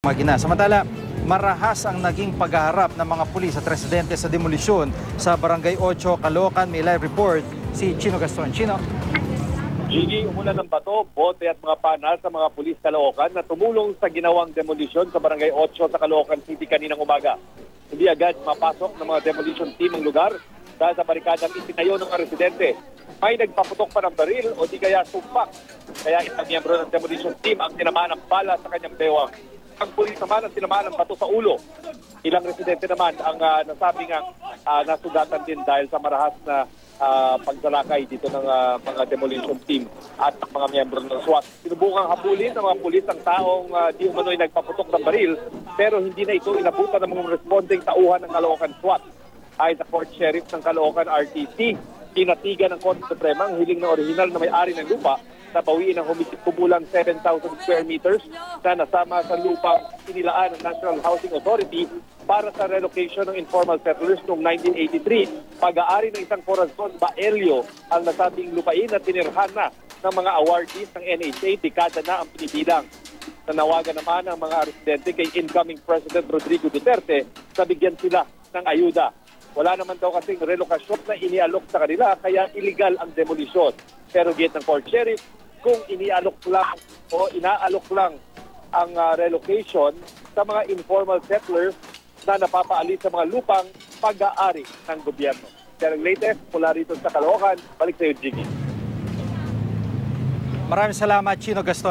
Magina. Samantala, marahas ang naging paghaharap ng mga pulis at residente sa demolisyon sa Barangay 8, Caloocan. May live report si Chino Gaston. Chino. Gigi, umulan ng bato, bote at mga panas sa mga pulis Caloocan na tumulong sa ginawang demolisyon sa Barangay 8 sa Caloocan City kaninang umaga. Hindi agad mapasok ng mga demolition team ang lugar dahil sa barikadang itinayo ng mga residente. May nagpaputok pa ng baril o di kaya sumpak. Kaya isang miyembro ng demolition team ang tinamaan ng bala sa kanyang bewang. Ang pulis naman ang tinamaan ng bato sa ulo. Ilang residente naman ang nasabing nasugatan din dahil sa marahas na pagsalakay dito ng mga demolition team at mga miyembro ng SWAT. Sinubukang habulin ng mga pulis ang taong di umano'y nagpaputok ng baril pero hindi na ito inabutan ng mga responding tauhan ng Caloocan SWAT. Ayon sa Court Sheriff ng Caloocan RTC, tinatigan ng Korte Suprema ang hiling ng orihinal na may-ari ng lupa na bawiin ang kumulang 7,000 square meters na nasama sa lupang inilaan ng National Housing Authority para sa relocation ng informal settlers noong 1983. Pag-aari ng isang Corazon Baelio ang nasabing lupain na tinirhan na ng mga awardees ng NHA, dekada na ang pinibilang. Nanawagan naman ang mga residente kay incoming President Rodrigo Duterte sa bigyan sila ng ayuda. Wala naman daw kasing relokasyon na inialok sa kanila kaya illegal ang demolisyon. Pero gate ng Court Sheriff, kung inialok lang o inaalok lang ang relocation sa mga informal settlers na napapaalis sa mga lupang pag-aari ng gobyerno. Kaya ang latest mula rito sa Caloocan, balik sa iyo, Jiggy. Maraming salamat, Chino Gaston.